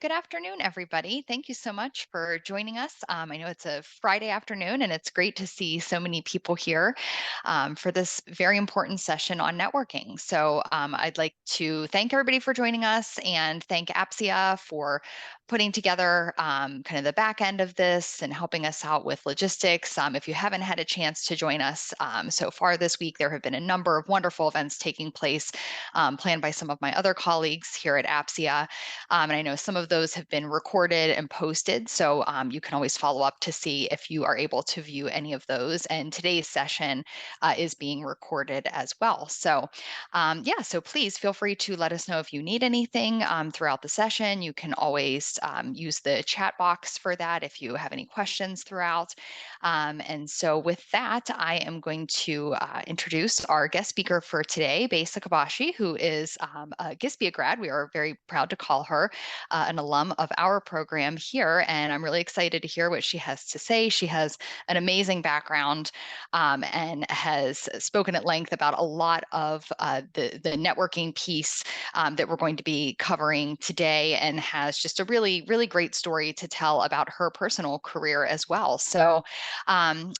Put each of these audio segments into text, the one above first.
Good afternoon, everybody. Thank you so much for joining us. I know it's a Friday afternoon, and it's great to see so many people here for this very important session on networking. So I'd like to thank everybody for joining us and thank APSIA for putting together kind of the back end of this and helping us out with logistics. If you haven't had a chance to join us so far this week, there have been a number of wonderful events taking place planned by some of my other colleagues here at APSIA. And I know some of those have been recorded and posted, so you can always follow up to see if you are able to view any of those. And today's session is being recorded as well. So so please feel free to let us know if you need anything throughout the session. You can always use the chat box for that if you have any questions throughout. And so with that, I am going to introduce our guest speaker for today, Besa Kabashi, who is a GISPIA grad. We are very proud to call her an alum of our program here, and I'm really excited to hear what she has to say. She has an amazing background and has spoken at length about a lot of the networking piece that we're going to be covering today, and has just a really, really great story to tell about her personal career as well. So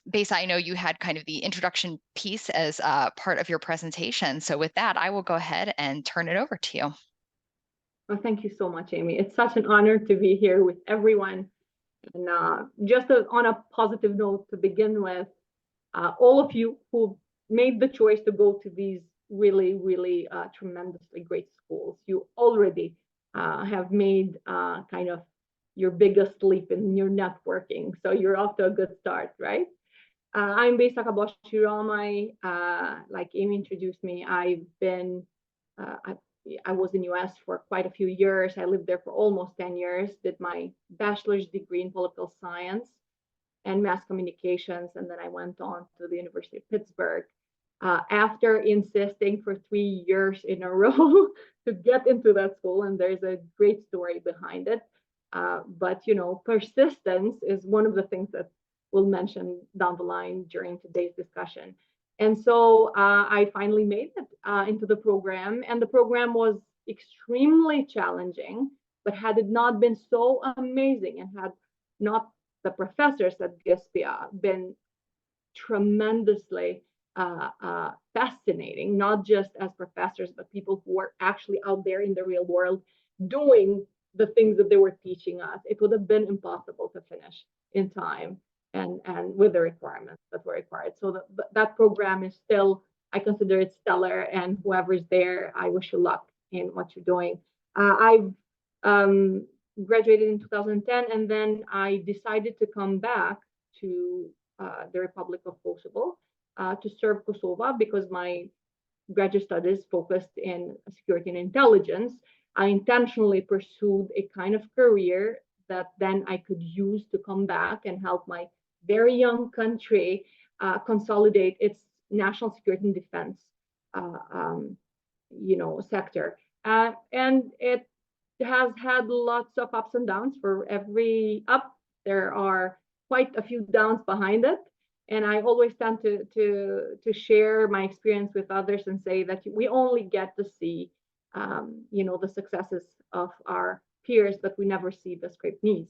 Besa, I know you had kind of the introduction piece as part of your presentation. So with that, I will go ahead and turn it over to you. Well, thank you so much, Amy. It's such an honor to be here with everyone. And on a positive note to begin with, all of you who made the choice to go to these really, really tremendously great schools, you already have made kind of your biggest leap in your networking. So you're off to a good start, right? I'm Besa Kabashi Ramaj. Like Amy introduced me, I was in US for quite a few years. I lived there for almost 10 years, did my bachelor's degree in political science and mass communications, and then I went on to the University of Pittsburgh. After insisting for 3 years in a row to get into that school, and there's a great story behind it. But persistence is one of the things that we'll mention down the line during today's discussion. And so I finally made it into the program, and the program was extremely challenging. But had it not been so amazing, and had not the professors at GISPIA been tremendously fascinating, not just as professors, but people who were actually out there in the real world doing the things that they were teaching us, it would have been impossible to finish in time and with the requirements that were required. So that program is still, I consider it stellar, and whoever's there, I wish you luck in what you're doing. I've graduated in 2010, and then I decided to come back to the Republic of Kosovo to serve Kosovo because my graduate studies focused in security and intelligence. I intentionally pursued a kind of career that then I could use to come back and help my very young country consolidate its national security and defense sector. And it has had lots of ups and downs. For every up, there are quite a few downs behind it. And I always tend to share my experience with others and say that we only get to see the successes of our peers, but we never see the scraped knees.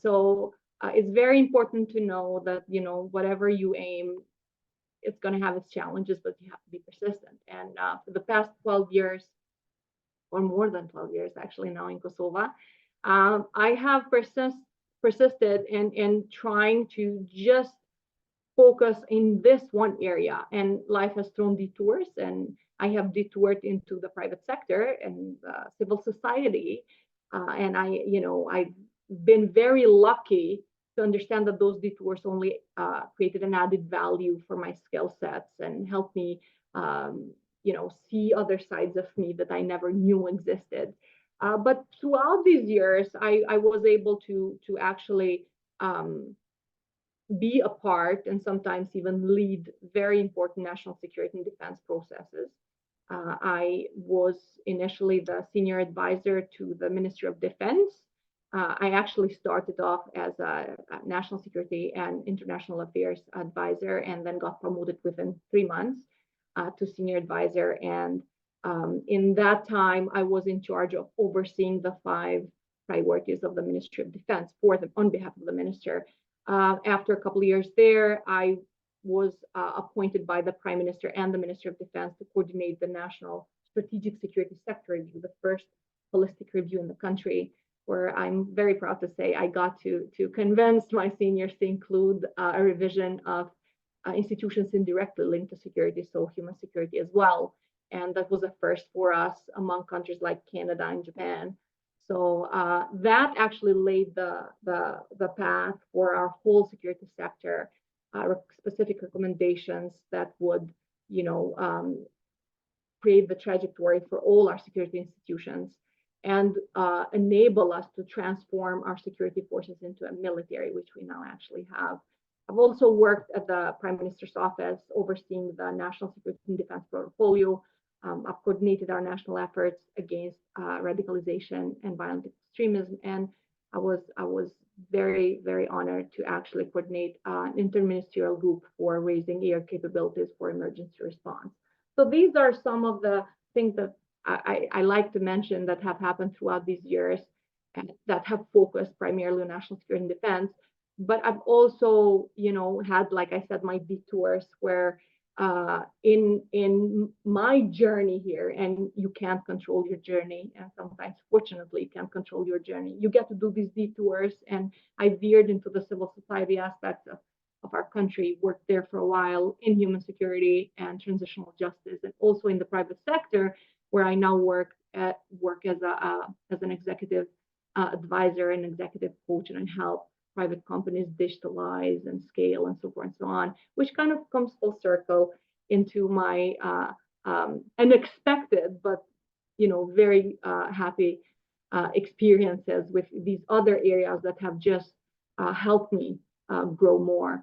So it's very important to know that whatever you aim, it's going to have its challenges, but you have to be persistent. And for the past 12 years, or more than 12 years actually now in Kosovo, I have persisted in trying to just focus in this one area. And life has thrown detours, and I have detoured into the private sector and civil society. And I've been very lucky to understand that those detours only created an added value for my skill sets and helped me see other sides of me that I never knew existed. But throughout these years, I was able to actually be a part and sometimes even lead very important national security and defense processes. I was initially the senior advisor to the Ministry of Defense. I actually started off as a national security and international affairs advisor, and then got promoted within 3 months to senior advisor. And in that time, I was in charge of overseeing the 5 priorities of the Ministry of Defense on behalf of the minister. After a couple of years there, I was appointed by the Prime Minister and the Minister of Defense to coordinate the National Strategic Security Sector Review, the first holistic review in the country, where I'm very proud to say I got to convince my seniors to include a revision of institutions indirectly linked to security, so human security as well. And that was a first for us among countries like Canada and Japan. So that actually laid the path for our whole security sector, specific recommendations that would, create the trajectory for all our security institutions and enable us to transform our security forces into a military, which we now actually have. I've also worked at the Prime Minister's office overseeing the national security and defense portfolio. I've coordinated our national efforts against radicalization and violent extremism, and I was very, very honored to actually coordinate an interministerial group for raising air capabilities for emergency response. So these are some of the things that I like to mention that have happened throughout these years and that have focused primarily on national security and defense. But I've also, had, like I said, my detours where in my journey here, and you can't control your journey, and sometimes, fortunately, you can't control your journey. You get to do these detours, and I veered into the civil society aspects of our country, worked there for a while in human security and transitional justice, and also in the private sector, where I now work as an executive advisor and executive coach and help private companies digitalize and scale and so forth and so on, which kind of comes full circle into my unexpected but very happy experiences with these other areas that have just helped me grow more.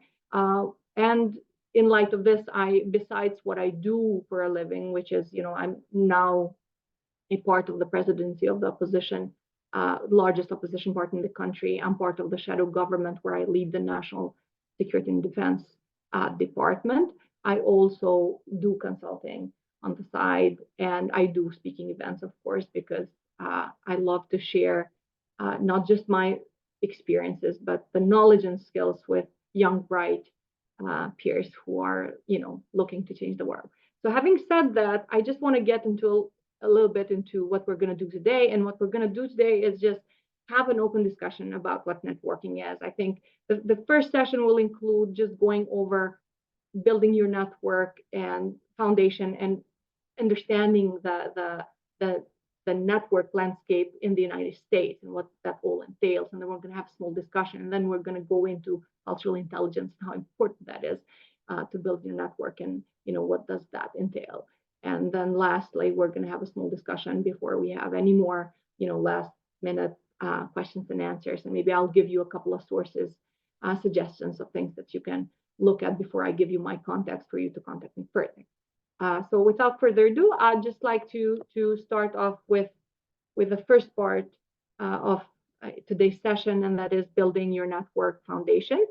And in light of this, besides what I do for a living, which is, I'm now a part of the presidency of the opposition, largest opposition party in the country. I'm part of the shadow government where I lead the National Security and Defense Department. I also do consulting on the side, and I do speaking events, of course, because I love to share not just my experiences, but the knowledge and skills with young, bright peers who are, looking to change the world. So having said that, I just want to get into a little bit into what we're going to do today. And what we're going to do today is just have an open discussion about what networking is. I think the first session will include just going over building your network and foundation and understanding the network landscape in the United States and what that all entails. And then we're going to have a small discussion. And then we're going to go into cultural intelligence and how important that is to build your network and, what does that entail. And then lastly, we're going to have a small discussion before we have any more, last minute questions and answers. And maybe I'll give you a couple of sources, suggestions of things that you can look at before I give you my contacts for you to contact me further. So without further ado, I'd just like to start off with the first part of today's session, and that is building your network foundation.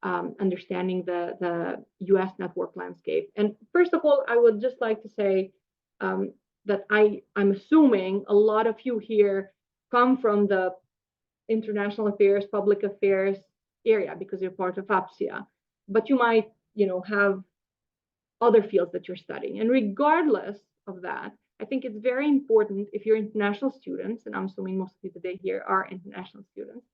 Understanding the U.S. network landscape. And first of all, I would just like to say that I'm assuming a lot of you here come from the international affairs, public affairs area because you're part of APSIA, but you might, have other fields that you're studying. And regardless of that, I think it's very important if you're international students, and I'm assuming most of you today here are international students,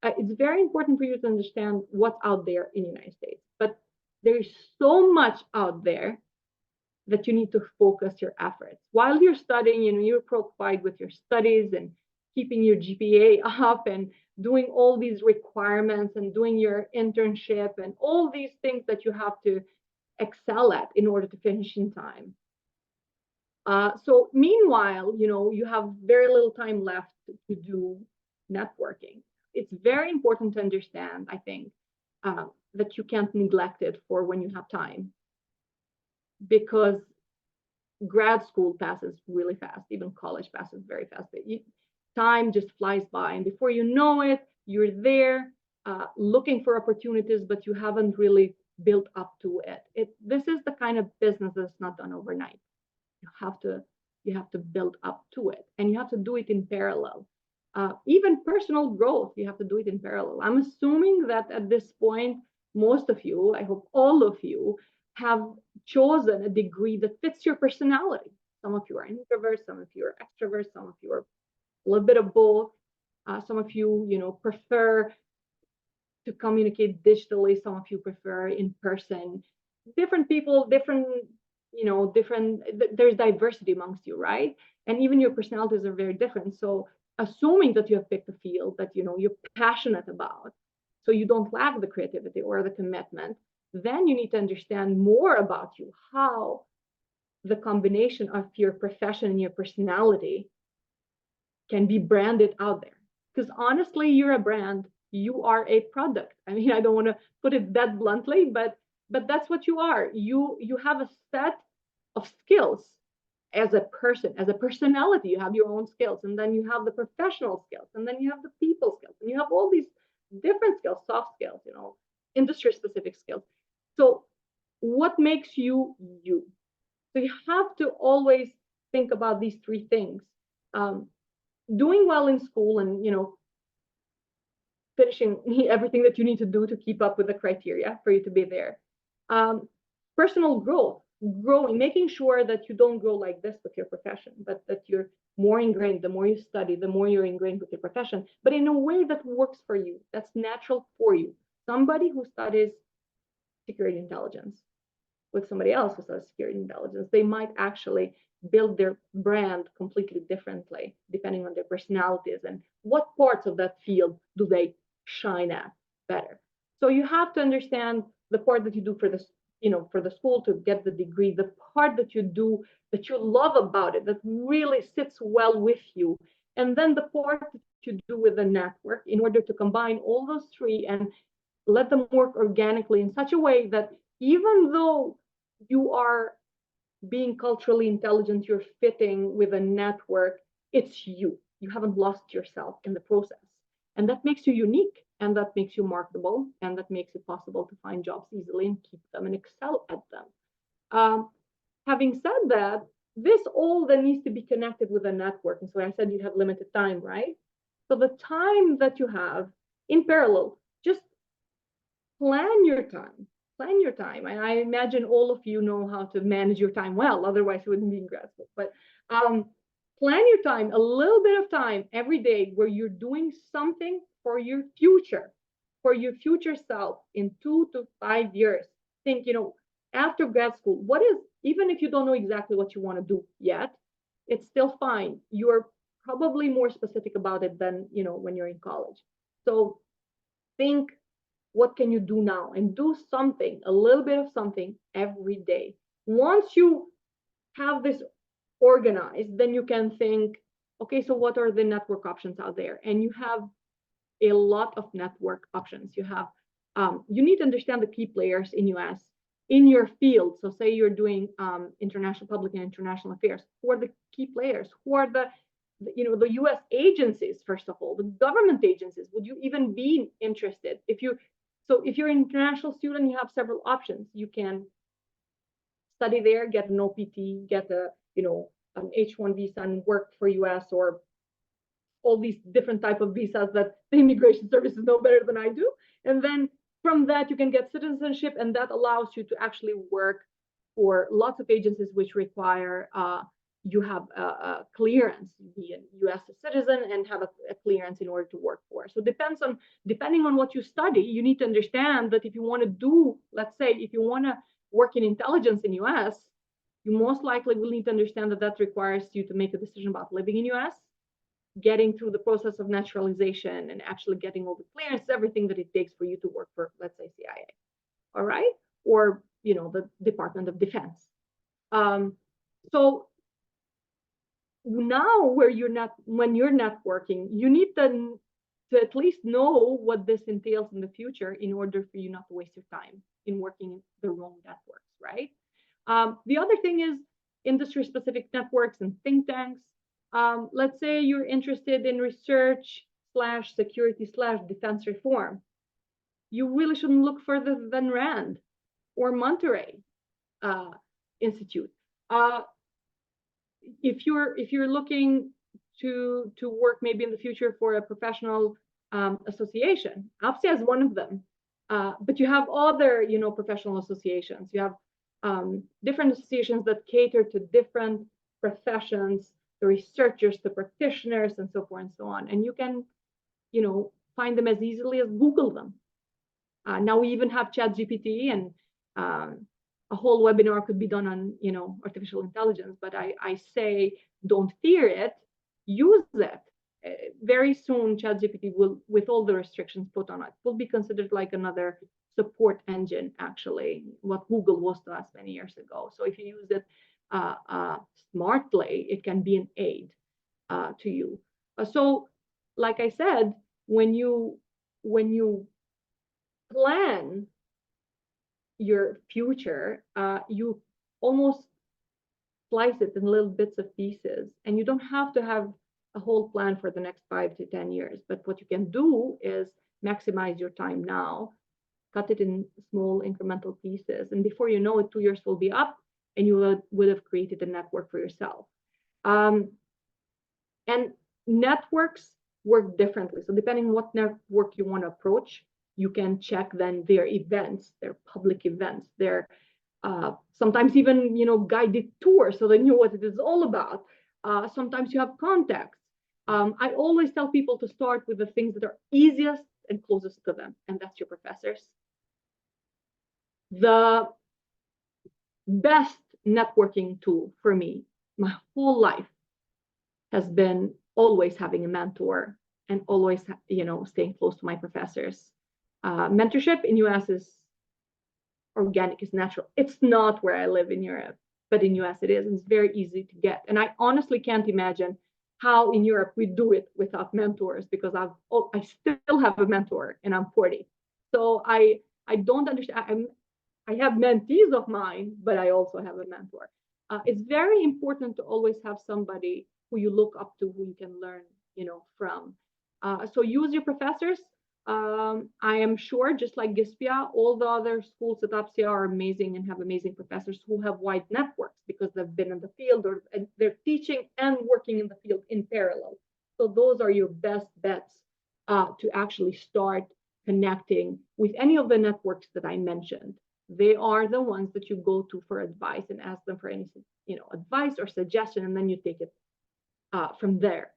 it's very important for you to understand what's out there in the United States. But there's so much out there that you need to focus your efforts. While you're studying, you're preoccupied with your studies and keeping your GPA up and doing all these requirements and doing your internship and all these things that you have to excel at in order to finish in time. So meanwhile, you have very little time left to do networking. It's very important to understand, I think, that you can't neglect it for when you have time, because grad school passes really fast, even college passes very fast. Time just flies by, and before you know it, you're there looking for opportunities, but you haven't really built up to it. This is the kind of business that's not done overnight. You have to build up to it, and you have to do it in parallel. even personal growth, you have to do it in parallel. I'm assuming that at this point, most of you, I hope all of you, have chosen a degree that fits your personality. Some of you are introverts, some of you are extroverts, some of you are a little bit of both. Some of you, prefer to communicate digitally. Some of you prefer in person. Different people, different, there's diversity amongst you, right? And even your personalities are very different. So assuming that you have picked a field that, you're passionate about, so you don't lack the creativity or the commitment, then you need to understand more about you, how the combination of your profession and your personality can be branded out there. Because honestly, you're a brand, you are a product. I mean, I don't want to put it that bluntly, but that's what you are. You have a set of skills as a person, as a personality. You have your own skills, and then you have the professional skills, and then you have the people skills, and you have all these different skills, soft skills, industry specific skills. So what makes you you? So you have to always think about these three things. Doing well in school and finishing everything that you need to do to keep up with the criteria for you to be there. Personal growth, growing, making sure that you don't grow like this with your profession, but that you're more ingrained. The more you study, the more you're ingrained with your profession, but in a way that works for you, that's natural for you. Somebody who studies security intelligence with somebody else who studies security intelligence, they might actually build their brand completely differently depending on their personalities and what parts of that field do they shine at better. So you have to understand the part that you do for this, for the school to get the degree, the part that you do that you love about it, that really sits well with you, and then the part that you do with the network in order to combine all those three and let them work organically in such a way that even though you are being culturally intelligent, you're fitting with a network, it's you. You haven't lost yourself in the process. And that makes you unique, and that makes you marketable, and that makes it possible to find jobs easily and keep them and excel at them. Having said that, this all then needs to be connected with a network. And so I said you have limited time, right? So the time that you have in parallel, just plan your time. Plan your time. And I imagine all of you know how to manage your time well, otherwise you wouldn't be in grad school. But plan your time, a little bit of time every day where you're doing something for your future self in 2 to 5 years. Think, after grad school, what is, even if you don't know exactly what you want to do yet, it's still fine. You're probably more specific about it than, when you're in college. So think, what can you do now? And do something, a little bit of something every day. Once you have this organized, then you can think, okay, so what are the network options out there? And you have a lot of network options. You have, you need to understand the key players in US in your field. So say you're doing international public and international affairs. Who are the key players? Who are the US agencies, first of all, the government agencies? Would you even be interested? If you're an international student, you have several options. You can study there, get an OPT, get an H-1 visa and work for US, or all these different type of visas that the immigration services know better than I do. And then from that, you can get citizenship, and that allows you to actually work for lots of agencies which require you have a clearance, be a U.S. citizen and have a clearance in order to work for. So depending on what you study, you need to understand that if you want to do, let's say, if you want to work in intelligence in U.S., you most likely will need to understand that that requires you to make a decision about living in U.S., getting through the process of naturalization, and actually getting all the clearance, everything that it takes for you to work for, let's say, CIA, all right, or the Department of Defense. So now, when you're networking, you need to at least know what this entails in the future in order for you not to waste your time in working in the wrong networks, right? The other thing is industry-specific networks and think tanks. Let's say you're interested in research/security/defense reform. You really shouldn't look further than RAND or Monterey Institute. If you're looking to work maybe in the future for a professional association. APSIA is one of them, but you have other, professional associations. You have different associations that cater to different professions, the researchers, the practitioners, and so forth and so on. And you can, find them as easily as Google them. Now we even have ChatGPT, and a whole webinar could be done on, artificial intelligence. But I say, don't fear it, use it. Very soon, ChatGPT will, with all the restrictions put on it, will be considered like another support engine, actually, what Google was to us many years ago. So if you use it smartly, it can be an aid to you. So, like I said, when you plan your future, you almost slice it in little bits of pieces, and you don't have to have a whole plan for the next 5 to 10 years. But what you can do is maximize your time now, cut it in small incremental pieces, and before you know it, 2 years will be up, and you would have created a network for yourself. And networks work differently. So depending on what network you want to approach, you can check then their events, their public events, their sometimes even, guided tours, so they knew what it is all about. Sometimes you have contacts. I always tell people to start with the things that are easiest and closest to them, and that's your professors. The best networking tool for me, my whole life, has been always having a mentor and always, staying close to my professors. Mentorship in US is organic, is natural. It's not where I live in Europe, but in US it is. It's very easy to get. And I honestly can't imagine how in Europe we do it without mentors, because I still have a mentor and I'm 40. So I don't understand. I have mentees of mine, but I also have a mentor. It's very important to always have somebody who you look up to, who you can learn, from. So use your professors. I am sure, just like GISPIA, all the other schools at APSIA are amazing and have amazing professors who have wide networks because they've been in the field, or they're teaching and working in the field in parallel. So those are your best bets to actually start connecting with any of the networks that I mentioned. They are the ones that you go to for advice and ask them for any, advice or suggestion, and then you take it from there.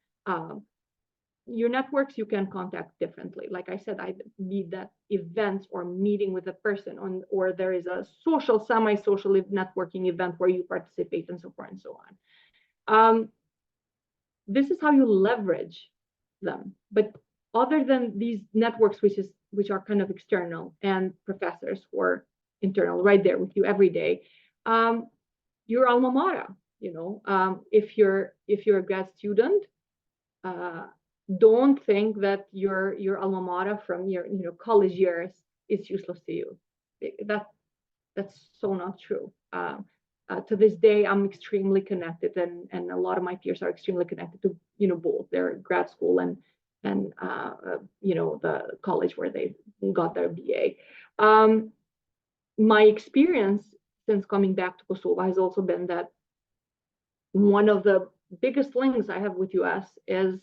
Your networks you can contact differently. Like I said, I need that event or meeting with a person or there is a social, semi-social networking event where you participate, and so forth and so on. This is how you leverage them. But other than these networks, which are kind of external, and professors who are internal, right there with you every day, your alma mater. If you're a grad student, don't think that your alma mater from your college years is useless to you. That's so not true. To this day, I'm extremely connected, and a lot of my peers are extremely connected to both their grad school and the college where they got their BA. My experience since coming back to Kosovo has also been that one of the biggest links I have with US is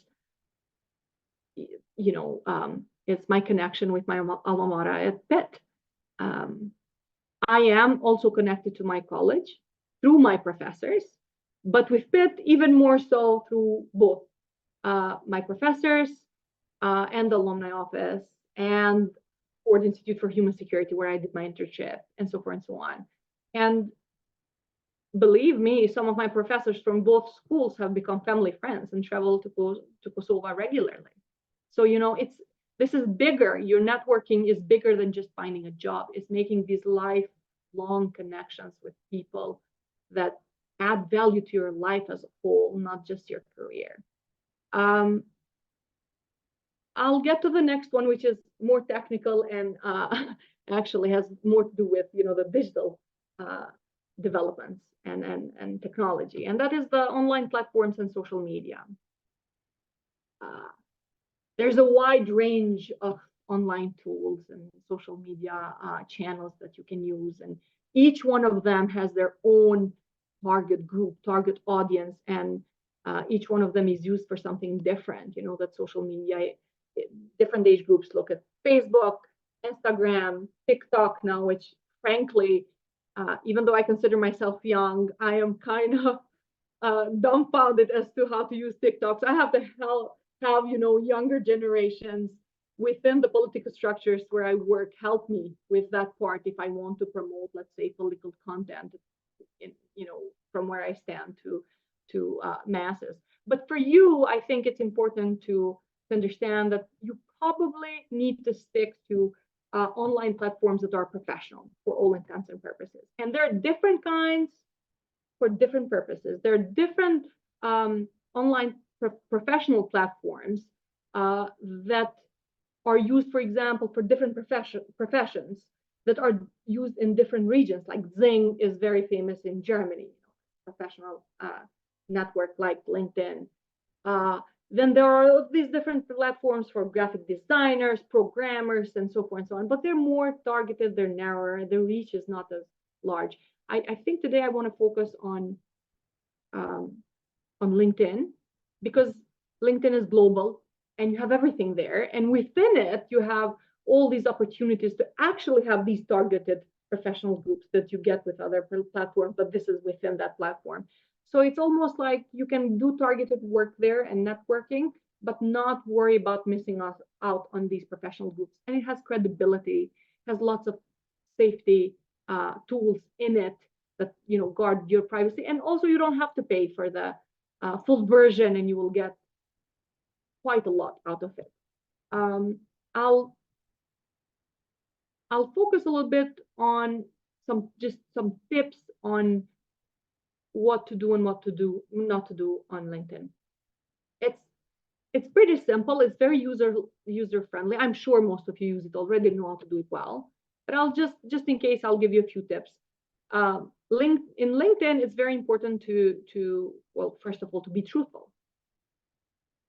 it's my connection with my alma mater at Pitt. I am also connected to my college through my professors, but with Pitt even more so through both my professors and the alumni office and Ford Institute for Human Security, where I did my internship, and so forth and so on. And believe me, some of my professors from both schools have become family friends and travel to Kosovo regularly. So, this is bigger. Your networking is bigger than just finding a job. It's making these lifelong connections with people that add value to your life as a whole, not just your career. I'll get to the next one, which is more technical and actually has more to do with, the digital developments and technology, and that is the online platforms and social media. There's a wide range of online tools and social media channels that you can use, and each one of them has their own target group, target audience, and Each one of them is used for something different. You know that social media, different age groups look at Facebook, Instagram, TikTok now, which frankly, even though I consider myself young, I am kind of dumbfounded as to how to use TikTok. So I have to have younger generations within the political structures where I work help me with that part if I want to promote, let's say, political content, from where I stand to masses. But for you, I think it's important to understand that you probably need to stick to online platforms that are professional for all intents and purposes. And there are different kinds for different purposes. There are different online professional platforms that are used, for example, for different professions that are used in different regions. Like Zing is very famous in Germany, professional network like LinkedIn. Then there are these different platforms for graphic designers, programmers, and so forth and so on. But they're more targeted, they're narrower, the reach is not as large. I think today I want to focus on LinkedIn, because LinkedIn is global and you have everything there. And within it, you have all these opportunities to actually have these targeted professional groups that you get with other platforms, but this is within that platform. So it's almost like you can do targeted work there and networking, but not worry about missing out on these professional groups. And it has credibility, has lots of safety tools in it that guard your privacy. And also you don't have to pay for the full version, and you will get quite a lot out of it. I'll focus a little bit on some tips on what to do and what to do not to do on LinkedIn. It's pretty simple. It's very user friendly. I'm sure most of you use it already, know how to do it well. But I'll just in case, I'll give you a few tips. In LinkedIn, it's very important to well, first of all, to be truthful,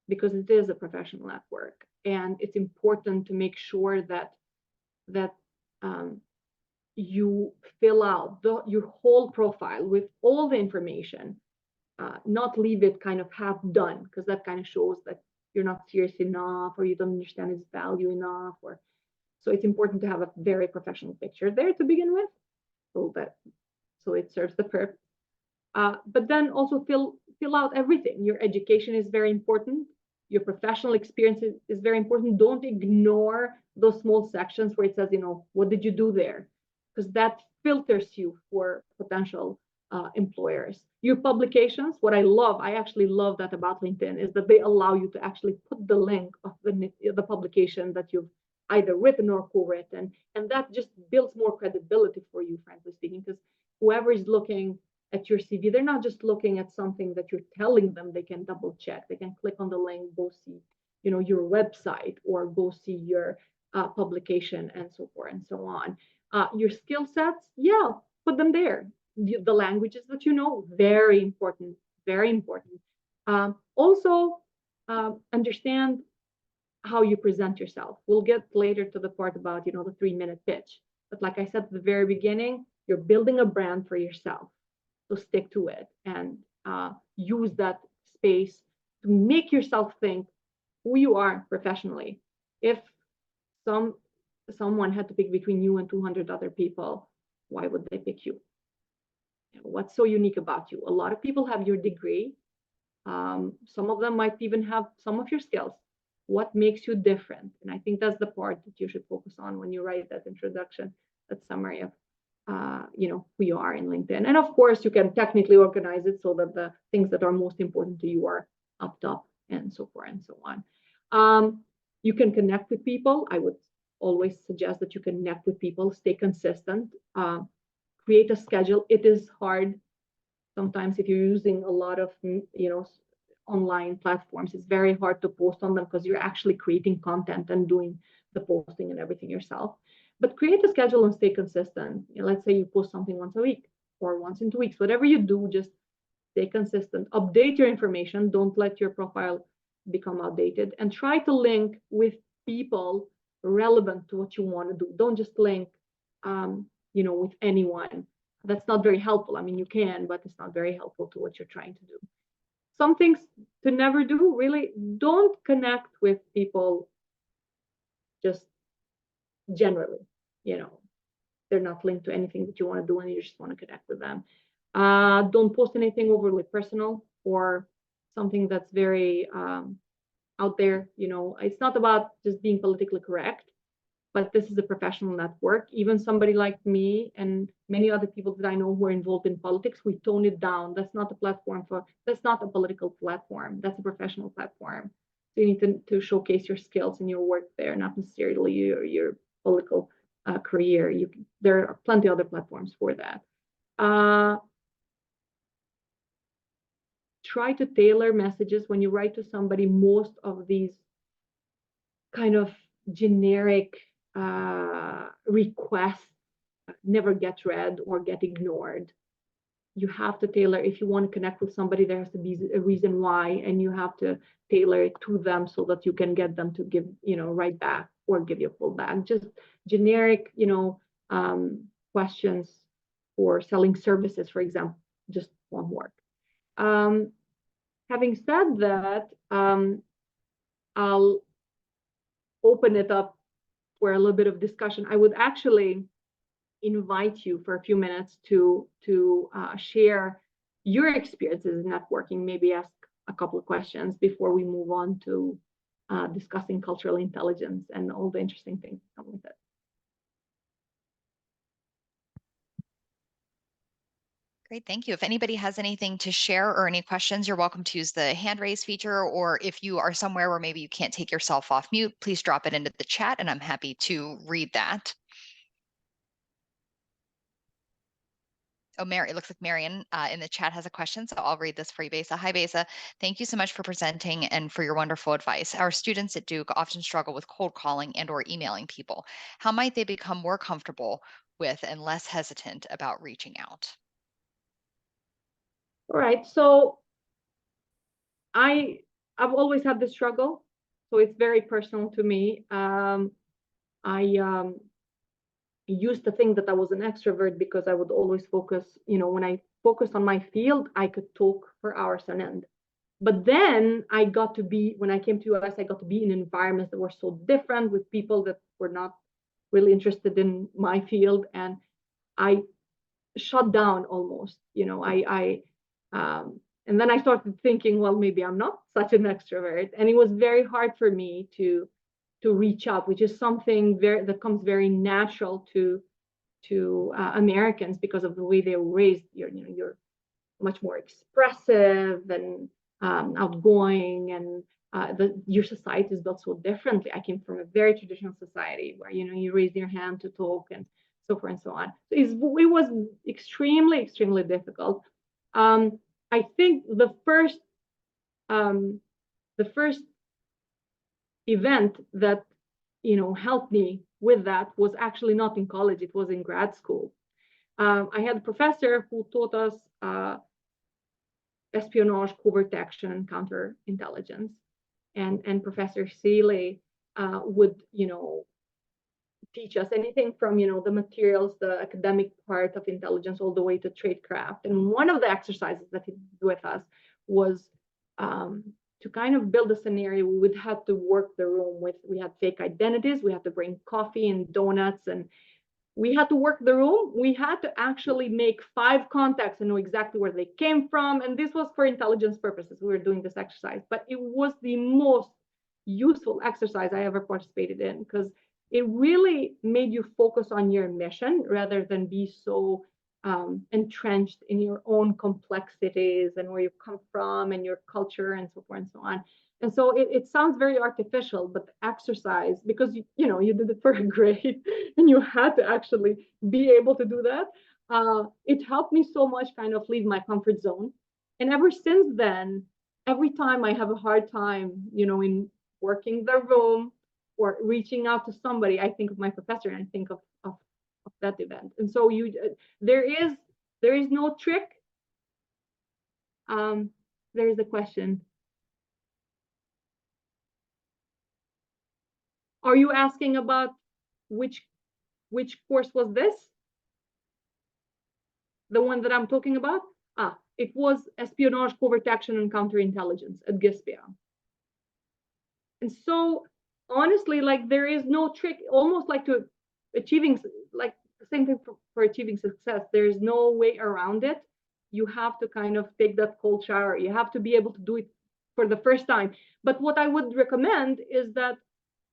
because it is a professional network, and it's important to make sure that you fill out your whole profile with all the information, not leave it kind of half done, because that kind of shows that you're not serious enough, or you don't understand its value enough. So it's important to have a very professional picture there to begin with, so it serves the purpose. But then also fill out everything. Your education is very important. Your professional experience is very important. Don't ignore those small sections where it says, what did you do there? Because that filters you for potential employers. Your publications, I actually love that about LinkedIn, is that they allow you to actually put the link of the publication that you've either written or co-written. And that just builds more credibility for you, frankly speaking, because whoever is looking at your CV, they're not just looking at something that you're telling them. They can double check. They can click on the link, go see, your website, or go see your publication, and so forth and so on. Your skill sets, put them there. The languages that very important, very important. Also, understand how you present yourself. We'll get later to the part about, the 3-minute pitch. But like I said at the very beginning, you're building a brand for yourself. So stick to it and use that space to make yourself think who you are professionally. If someone had to pick between you and 200 other people, why would they pick you? What's so unique about you? A lot of people have your degree. Some of them might even have some of your skills. What makes you different? And I think that's the part that you should focus on when you write that introduction, that summary of who you are in LinkedIn. And of course, you can technically organize it so that the things that are most important to you are up top, and so forth and so on. You can connect with people. I would always suggest that you connect with people, stay consistent, create a schedule. It is hard sometimes if you're using a lot of online platforms. It's very hard to post on them because you're actually creating content and doing the posting and everything yourself. But create a schedule and stay consistent. Let's say you post something once a week or once in 2 weeks. Whatever you do, just stay consistent. Update your information. Don't let your profile become outdated. And try to link with people relevant to what you want to do. Don't just link, with anyone. That's not very helpful. I mean, you can, but it's not very helpful to what you're trying to do. some things to never do, really. Don't connect with people just generally, they're not linked to anything that you want to do and you just want to connect with them. Don't post anything overly personal or something that's very out there. It's not about just being politically correct, but this is a professional network. Even somebody like me and many other people that I know who are involved in politics, we tone it down. That's not a political platform. That's a professional platform. So you need to showcase your skills and your work there, not necessarily your political career. There are plenty of other platforms for that. Try to tailor messages when you write to somebody. Most of these kind of generic requests never get read or get ignored. You have to tailor. If you want to connect with somebody, there has to be a reason why, and you have to tailor it to them so that you can get them to give, write back or give you a full back. Just generic, questions for selling services, for example, just won't work. Having said that, I'll open it up for a little bit of discussion. I would actually invite you for a few minutes to share your experiences in networking, maybe ask a couple of questions before we move on to discussing cultural intelligence and all the interesting things that come with it. Great, thank you. If anybody has anything to share or any questions, you're welcome to use the hand raise feature, or if you are somewhere where maybe you can't take yourself off mute, please drop it into the chat and I'm happy to read that. Oh, Mary, it looks like Marion in the chat has a question, so I'll read this for you, Besa. Hi, Besa. Thank you so much for presenting and for your wonderful advice. Our students at Duke often struggle with cold calling and or emailing people. How might they become more comfortable with and less hesitant about reaching out? All right, so I've always had this struggle, so it's very personal to me. I used to think that I was an extrovert because I would always focus, when I focused on my field, I could talk for hours on end. But then when I came to US, I got to be in environments that were so different with people that were not really interested in my field. And I shut down almost, and then I started thinking, well, maybe I'm not such an extrovert. And it was very hard for me to reach out, which is something that comes very natural to Americans because of the way they were raised. You're much more expressive and outgoing, and your society is built so differently. I came from a very traditional society where you raise your hand to talk and so forth and so on. So it was extremely, extremely difficult. I think the first event that helped me with that was actually not in college. It was in grad school. I had a professor who taught us espionage, covert action, and counterintelligence, and Professor Seeley would teach us anything from the materials, the academic part of intelligence, all the way to tradecraft. And one of the exercises that he did with us was to kind of build a scenario. We would have to work the room we had fake identities, we had to bring coffee and donuts, and we had to work the room. We had to actually make 5 contacts and know exactly where they came from. And this was for intelligence purposes. We were doing this exercise, but it was the most useful exercise I ever participated in, because it really made you focus on your mission rather than be so entrenched in your own complexities and where you come from and your culture and so forth and so on. And so it sounds very artificial, but the exercise, because you did it for a grade and you had to actually be able to do that, it helped me so much kind of leave my comfort zone. And ever since then, every time I have a hard time, in working the room or reaching out to somebody, I think of my professor and I think of that event. And so there is no trick. There is a question. Are you asking about which course was this? The one that I'm talking about? it was espionage, covert action, and counterintelligence at GISPIA. And so honestly, like there is no trick, almost like to achieving, like the same thing for achieving success. There is no way around it. You have to kind of take that cold shower. You have to be able to do it for the first time. But what I would recommend is that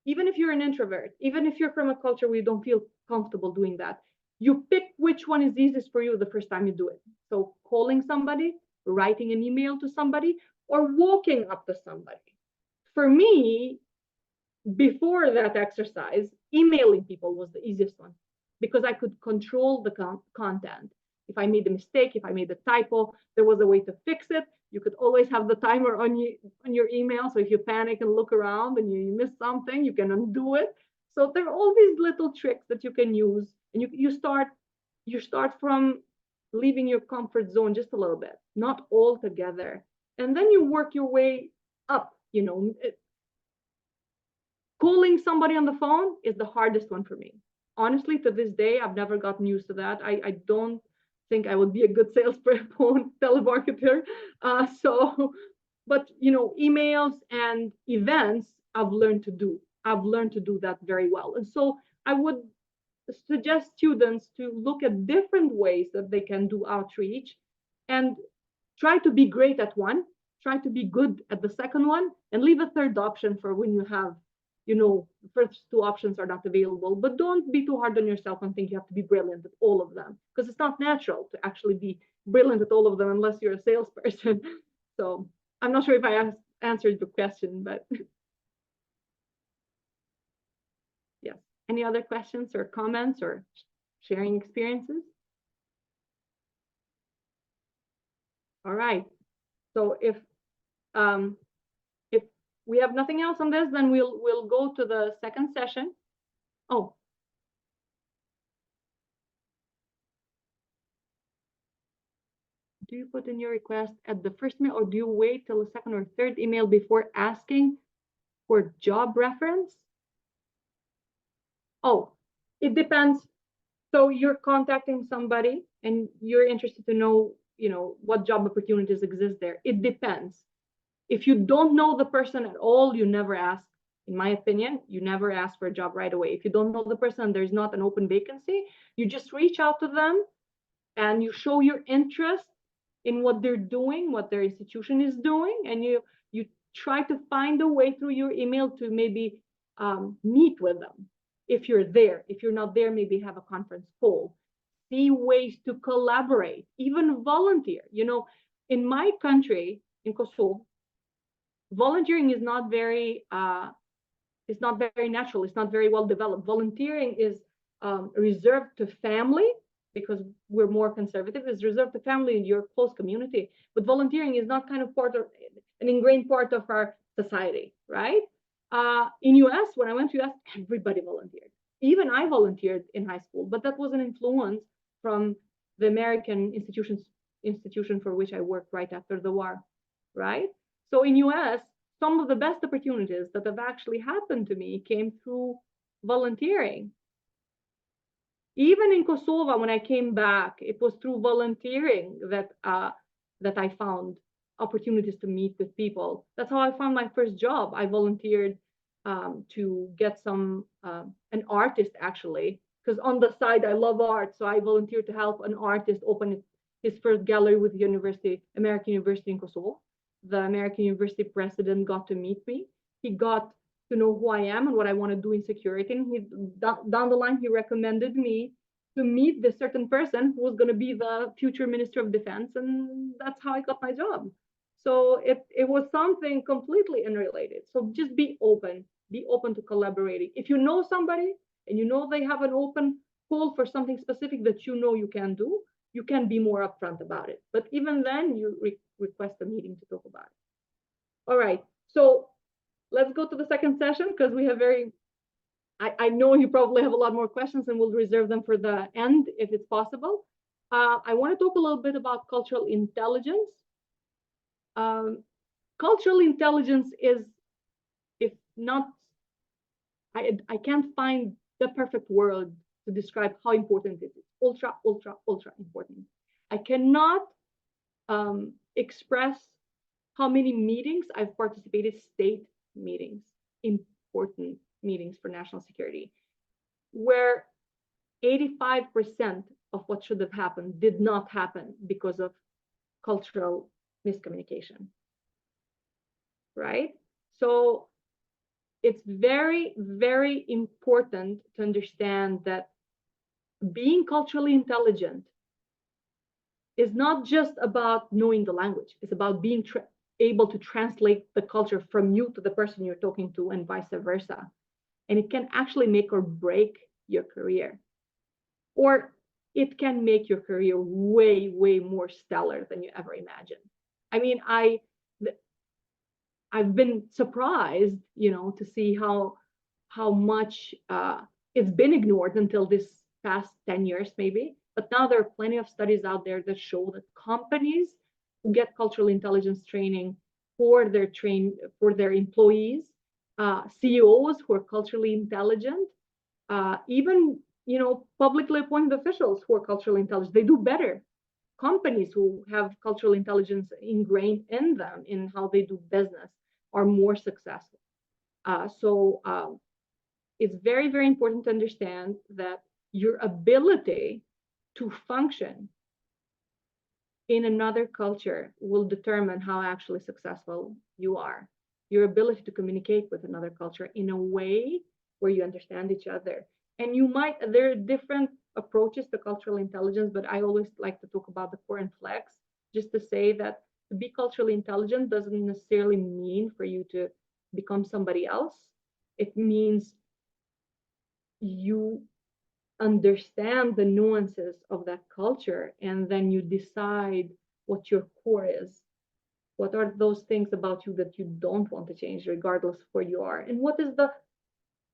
even if you're an introvert, even if you're from a culture where you don't feel comfortable doing that, you pick which one is easiest for you the first time you do it. So calling somebody, writing an email to somebody, or walking up to somebody. For me, before that exercise, emailing people was the easiest one because I could control the content. If I made a mistake, if I made a typo, there was a way to fix it. You could always have the timer on your email. So if you panic and look around and you miss something, you can undo it. So there are all these little tricks that you can use. And you start from leaving your comfort zone just a little bit, not all together. And then you work your way up, calling somebody on the phone is the hardest one for me. Honestly, to this day, I've never gotten used to that. I don't think I would be a good salesperson, telemarketer. But emails and events, I've learned to do. I've learned to do that very well. And so I would suggest students to look at different ways that they can do outreach and try to be great at one, try to be good at the second one, and leave a third option for when you have, the first two options are not available. But don't be too hard on yourself and think you have to be brilliant at all of them, because it's not natural to actually be brilliant at all of them unless you're a salesperson. So I'm not sure if I answered the question, but yes. Any other questions or comments or sharing experiences? All right. So if we have nothing else on this, then we'll go to the second session. Oh. Do you put in your request at the first email, or do you wait till the second or third email before asking for job reference? Oh, it depends. So you're contacting somebody and you're interested to know, what job opportunities exist there. It depends. If you don't know the person at all, you never ask. In my opinion, you never ask for a job right away. If you don't know the person, there's not an open vacancy, you just reach out to them and you show your interest in what they're doing, what their institution is doing, and you try to find a way through your email to maybe meet with them. If you're there, if you're not there, maybe have a conference call. See ways to collaborate, even volunteer. In my country, in Kosovo, volunteering is not very natural. It's not very well developed. Volunteering is reserved to family, because we're more conservative. It's reserved to family in your close community. But volunteering is not kind of an ingrained part of our society, right? In US, when I went to US, everybody volunteered. Even I volunteered in high school, but that was an influence from the American institution for which I worked right after the war, right? So in US, some of the best opportunities that have actually happened to me came through volunteering. Even in Kosovo, when I came back, it was through volunteering that I found opportunities to meet with people. That's how I found my first job. I volunteered to get an artist, actually, because on the side I love art. So I volunteered to help an artist open his first gallery with American University in Kosovo. The American University president got to meet me. He got to know who I am and what I want to do in security. And down the line, he recommended me to meet this certain person who was going to be the future Minister of Defense. And that's how I got my job. So it was something completely unrelated. So just be open to collaborating. If you know somebody and you know they have an open call for something specific that you can do, you can be more upfront about it. But even then, you request a meeting to talk about it. All right. So let's go to the second session, because we have I know you probably have a lot more questions, and we'll reserve them for the end if it's possible. I want to talk a little bit about cultural intelligence. Cultural intelligence is, if not, I can't find the perfect word to describe how important it is. Ultra, ultra, ultra important. I cannot express how many meetings I've participated, state meetings, important meetings for national security, where 85% of what should have happened did not happen because of cultural miscommunication, right? So it's very, very important to understand that being culturally intelligent is not just about knowing the language. It's about being able to translate the culture from you to the person you're talking to and vice versa. And it can actually make or break your career. Or it can make your career way, way more stellar than you ever imagined. I mean, I've been surprised, to see how much it's been ignored until this past 10 years, maybe. But now there are plenty of studies out there that show that companies who get cultural intelligence training for their employees, CEOs who are culturally intelligent, even publicly appointed officials who are culturally intelligent, they do better. Companies who have cultural intelligence ingrained in them in how they do business are more successful. So it's very, very important to understand that your ability to function in another culture will determine how actually successful you are. Your ability to communicate with another culture in a way where you understand each other. And there are different approaches to cultural intelligence, but I always like to talk about the core and flex, just to say that to be culturally intelligent doesn't necessarily mean for you to become somebody else. It means you understand the nuances of that culture, and then you decide what your core is. What are those things about you that you don't want to change, regardless of where you are? And what is the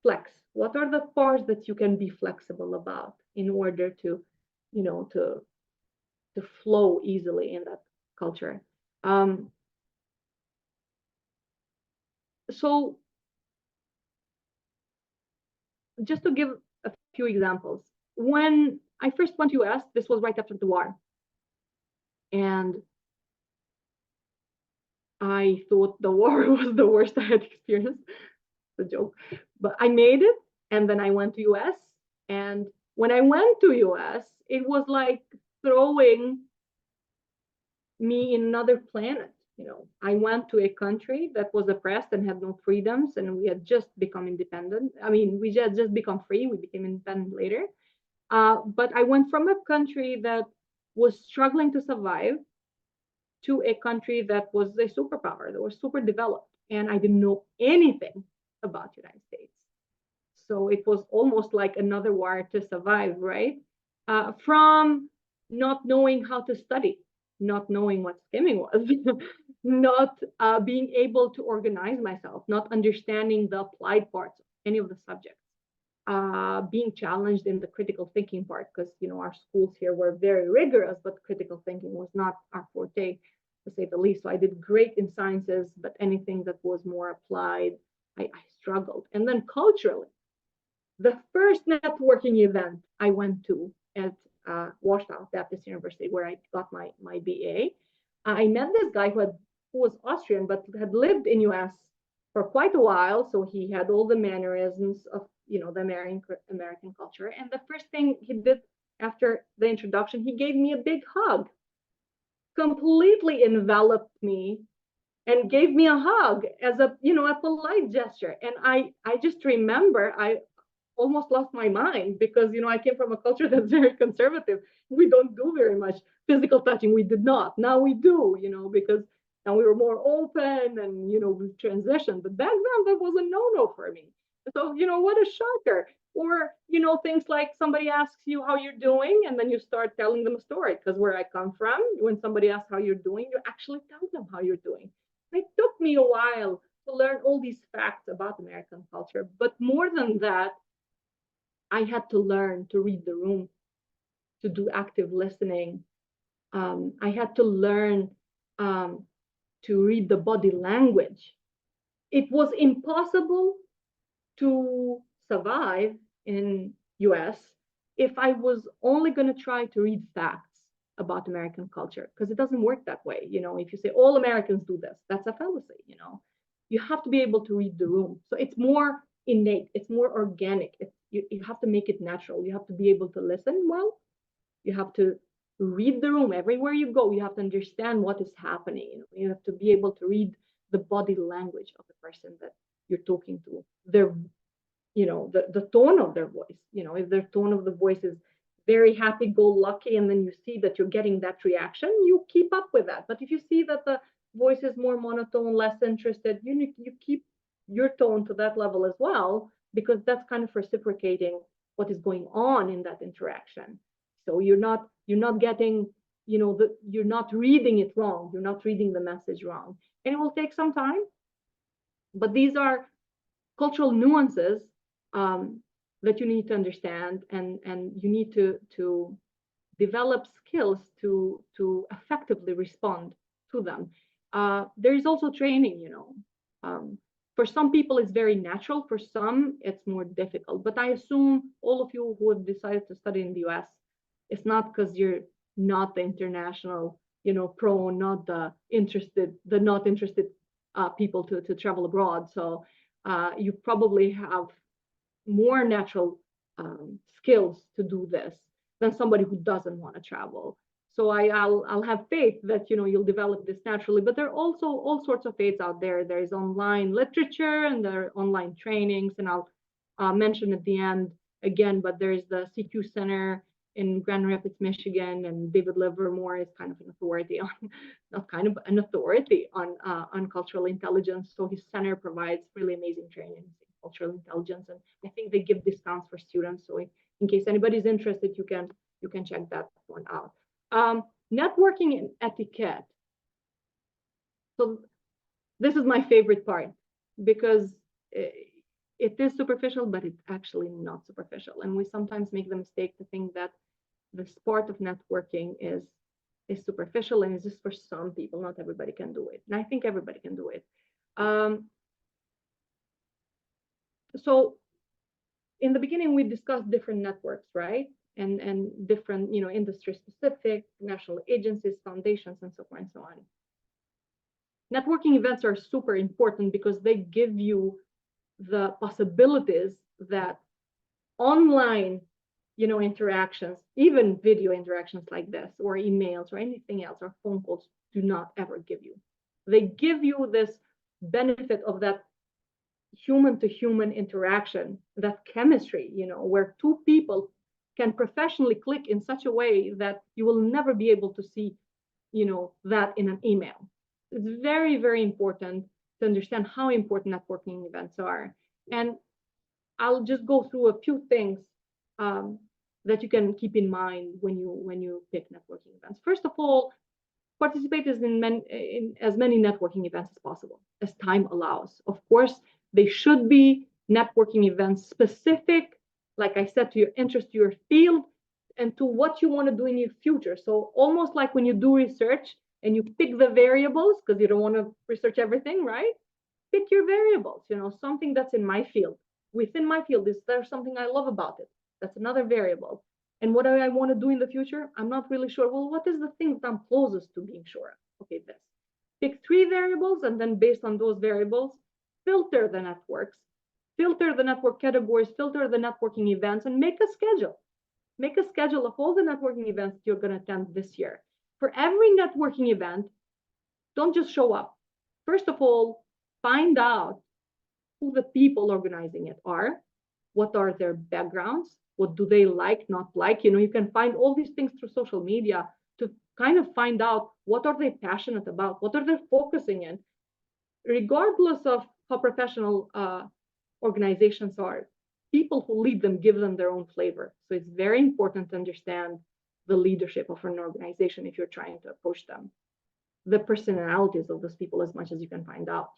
flex? What are the parts that you can be flexible about in order to, to flow easily in that culture? So just to give a few examples, when I first went to US, this was right after the war. And I thought the war was the worst I had experienced. It's a joke. But I made it, and then I went to US. And when I went to US, it was like throwing me in another planet. I went to a country that was oppressed and had no freedoms, and we had just become independent. I mean, we had just become free. We became independent later. But I went from a country that was struggling to survive to a country that was a superpower, that was super developed. And I didn't know anything about the United States. So it was almost like another war to survive, right? From not knowing how to study, not knowing what skimming was, not being able to organize myself, not understanding the applied parts of any of the subjects, being challenged in the critical thinking part, because our schools here were very rigorous, but critical thinking was not our forte, to say the least. So I did great in sciences, but anything that was more applied, I struggled. And then culturally, the first networking event I went to at Warsaw Baptist University, where I got my BA, I met this guy who was Austrian, but had lived in US for quite a while. So he had all the mannerisms of the American culture. And the first thing he did after the introduction, he gave me a big hug, completely enveloped me and gave me a hug as a polite gesture. And I just remember I almost lost my mind, because I came from a culture that's very conservative. We don't do very much physical touching. We did not. Now we do, because now we were more open and we transitioned. But back then that was a no-no for me. So what a shocker. Or things like somebody asks you how you're doing, and then you start telling them a story, because where I come from, when somebody asks how you're doing, you actually tell them how you're doing. It took me a while to learn all these facts about American culture, but more than that, I had to learn to read the room, to do active listening. I had to learn to read the body language. It was impossible to survive in US if I was only going to try to read facts about American culture, because it doesn't work that way. If you say all Americans do this, that's a fallacy. You have to be able to read the room. So it's more innate, it's more organic. You have to make it natural. You have to be able to listen well. You have to read the room everywhere you go. You have to understand what is happening. You have to be able to read the body language of the person that you're talking to, their the tone of their voice. If their tone of the voice is very happy-go-lucky, and then you see that you're getting that reaction, you keep up with that. But if you see that the voice is more monotone, less interested, you keep your tone to that level as well, because that's kind of reciprocating what is going on in that interaction. So you're not getting, you're not reading it wrong. You're not reading the message wrong. And it will take some time, but these are cultural nuances that you need to understand, and you need to develop skills to effectively respond to them. There is also training, for some people it's very natural, for some it's more difficult. But I assume all of you who have decided to study in the US, it's not because you're not the international, pro, not the not interested people to travel abroad. So you probably have more natural skills to do this than somebody who doesn't want to travel. So I'll have faith that you'll develop this naturally. But there are also all sorts of faiths out there. There is online literature and there are online trainings, and I'll mention at the end again. But there is the CQ Center in Grand Rapids, Michigan, and David Livermore is kind of an authority on, not kind of an authority on cultural intelligence. So his center provides really amazing training in cultural intelligence, and I think they give discounts for students. So in case anybody's interested, you can check that one out. Networking and etiquette. So this is my favorite part, because it is superficial, but it's actually not superficial. And we sometimes make the mistake to think that the sport of networking is superficial and is just for some people. Not everybody can do it. And I think everybody can do it. So in the beginning, we discussed different networks, right? And different, industry specific, national agencies, foundations, and so forth and so on. Networking events are super important because they give you the possibilities that online, interactions, even video interactions like this, or emails, or anything else, or phone calls, do not ever give you. They give you this benefit of that human-to-human interaction, that chemistry, where two people can professionally click in such a way that you will never be able to see, that in an email. It's very, very important to understand how important networking events are. And I'll just go through a few things that you can keep in mind when you pick networking events. First of all, participate in as many networking events as possible, as time allows. Of course, they should be networking events specific, like I said, to your interest, to your field, and to what you want to do in your future. So almost like when you do research and you pick the variables, because you don't want to research everything, right? Pick your variables, something that's in my field. Within my field, is there something I love about it? That's another variable. And what do I want to do in the future? I'm not really sure. Well, what is the thing that I'm closest to being sure of? Okay, this. Pick 3 variables, and then based on those variables, filter the networks, filter the network categories, filter the networking events, and make a schedule. Make a schedule of all the networking events that you're going to attend this year. For every networking event, don't just show up. First of all, find out who the people organizing it are, what are their backgrounds, what do they like, not like. You can find all these things through social media to kind of find out what are they passionate about, what are they focusing in, regardless of how professional organizations are. People who lead them give them their own flavor. So it's very important to understand the leadership of an organization if you're trying to approach them. The personalities of those people as much as you can find out.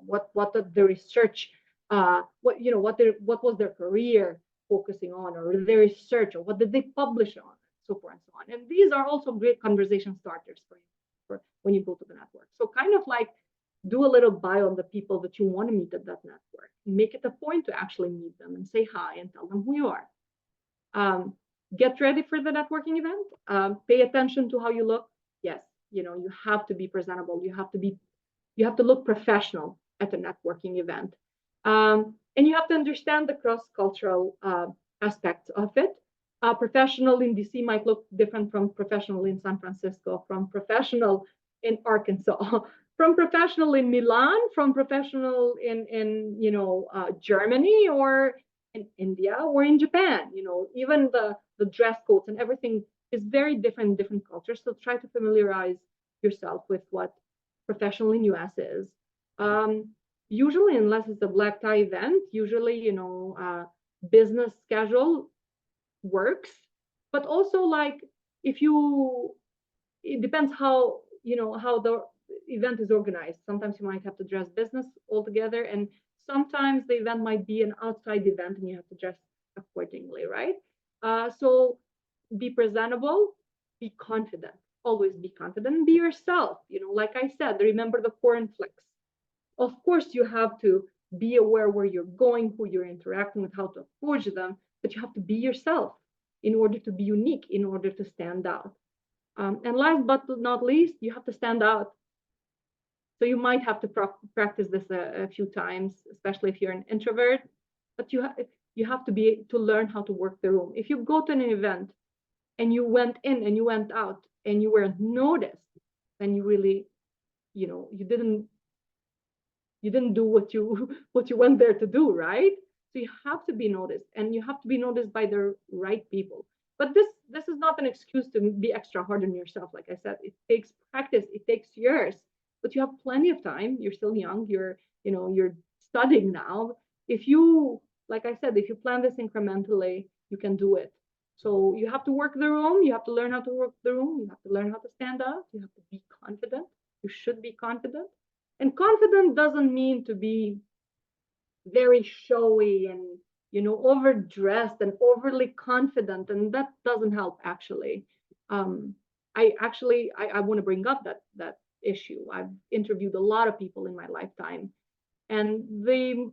What the research, what was their career focusing on, or their research, or what did they publish on, so forth and so on. And these are also great conversation starters for when you go to the network. So kind of like do a little bio on the people that you want to meet at that network. Make it a point to actually meet them and say hi and tell them who you are. get ready for the networking event. Pay attention to how you look. Yes, you have to be presentable. You have to look professional at a networking event. And you have to understand the cross-cultural aspects of it. Professional in DC might look different from professional in San Francisco, from professional in Arkansas, from professional in Milan, from professional in Germany, or in India, or in Japan. Even the dress codes and everything is very different in different cultures. So try to familiarize yourself with what professional in US is. Usually, unless it's a black tie event, usually, business casual works. But also, like, it depends how the event is organized. Sometimes you might have to dress business altogether, and sometimes the event might be an outside event and you have to dress accordingly, right? So be presentable, be confident, always be confident, and be yourself. Like I said, remember the cornflakes. Of course, you have to be aware where you're going, who you're interacting with, how to approach them, but you have to be yourself in order to be unique, in order to stand out. And last but not least, you have to stand out. So you might have to practice this a few times, especially if you're an introvert. But you have to learn how to work the room. If you go to an event and you went in and you went out and you weren't noticed, then you really, you didn't do what you went there to do, right? So you have to be noticed, and you have to be noticed by the right people. But this is not an excuse to be extra hard on yourself. Like I said, it takes practice, it takes years, but you have plenty of time. You're still young. You're studying now. Like I said, if you plan this incrementally, you can do it. So you have to work the room. You have to learn how to work the room. You have to learn how to stand out. You have to be confident. You should be confident. And confident doesn't mean to be very showy and overdressed and overly confident, and that doesn't help actually. I want to bring up that issue. I've interviewed a lot of people in my lifetime, and the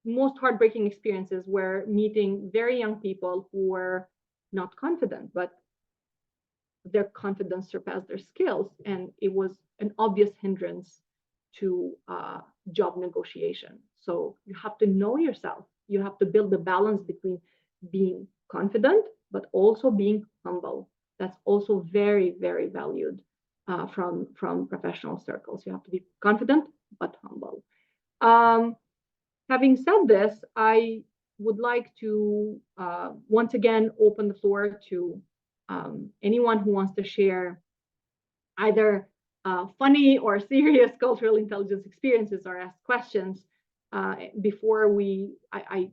most heartbreaking experiences were meeting very young people who were not confident, but their confidence surpassed their skills, and it was an obvious hindrance to job negotiation. So you have to know yourself. You have to build a balance between being confident, but also being humble. That's also very, very valued from professional circles. You have to be confident, but humble. Having said this, I would like to once again open the floor to anyone who wants to share either funny or serious cultural intelligence experiences or ask questions before I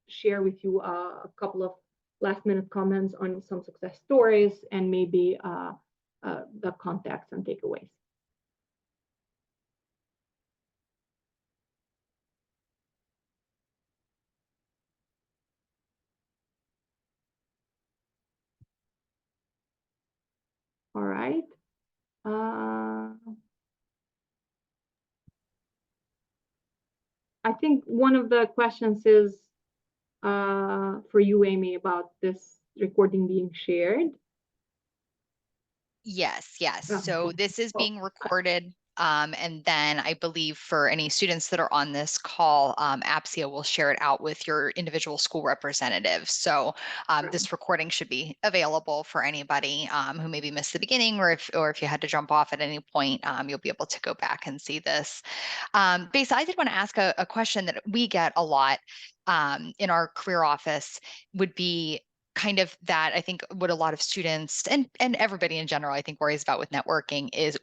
share with you a couple of last minute comments on some success stories and maybe the context and takeaways. All right. I think one of the questions is for you, Amy, about this recording being shared. Yes, yes. Oh, So this is being recorded. And then I believe for any students that are on this call, APSIA will share it out with your individual school representative. So this recording should be available for anybody who maybe missed the beginning, or if you had to jump off at any point, you'll be able to go back and see this. Besa, I did want to ask a question that we get a lot in our career office would be kind of that I think what a lot of students and everybody in general, I think, worries about with networking is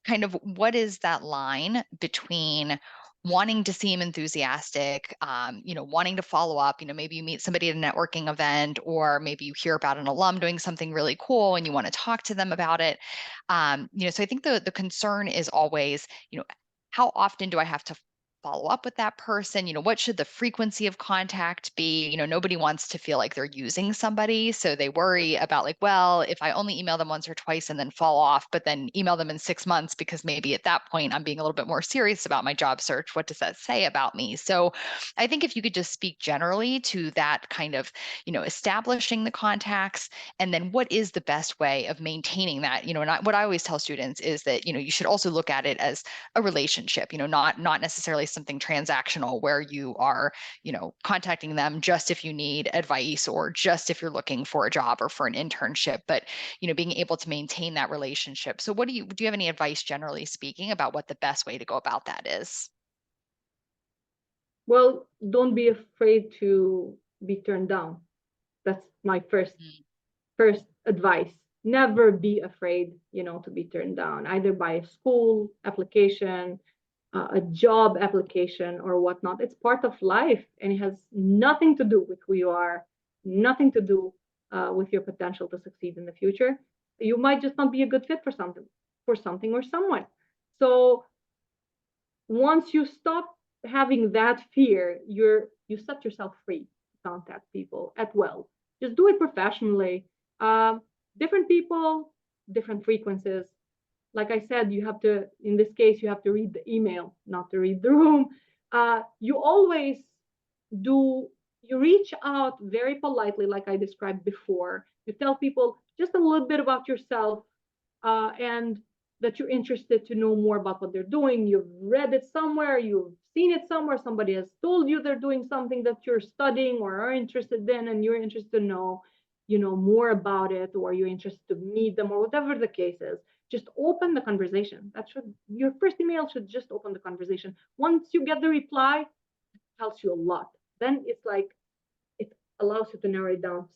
kind of what is that line between wanting to seem enthusiastic, wanting to follow up, maybe you meet somebody at a networking event, or maybe you hear about an alum doing something really cool and you want to talk to them about it. So I think the concern is always, how often do I have to follow up with that person? What should the frequency of contact be? Nobody wants to feel like they're using somebody. So they worry about like, well, if I only email them once or twice and then fall off, but then email them in 6 months, because maybe at that point I'm being a little bit more serious about my job search. What does that say about me? So I think if you could just speak generally to that kind of, establishing the contacts, and then what is the best way of maintaining that? And what I always tell students is that, you should also look at it as a relationship, not necessarily something transactional where you are, contacting them just if you need advice or just if you're looking for a job or for an internship, but, being able to maintain that relationship. So do you have any advice, generally speaking, about what the best way to go about that is? Well, don't be afraid to be turned down. That's my first advice. Never be afraid, to be turned down, either by a school application, a job application, or whatnot. It's part of life, and it has nothing to do with who you are, nothing to do with your potential to succeed in the future. You might just not be a good fit for something or someone. So once you stop having that fear, you set yourself free to contact people at will. Just do it professionally. Different people, different frequencies. Like I said, in this case, you have to read the email, not to read the room. You always you reach out very politely, like I described before. You tell people just a little bit about yourself, and that you're interested to know more about what they're doing. You've read it somewhere, you've seen it somewhere, somebody has told you they're doing something that you're studying or are interested in, and you're interested to know, more about it, or you're interested to meet them, or whatever the case is. Just open the conversation. Your first email should just open the conversation. Once you get the reply, it tells you a lot. Then it's like, it allows you to narrow it down.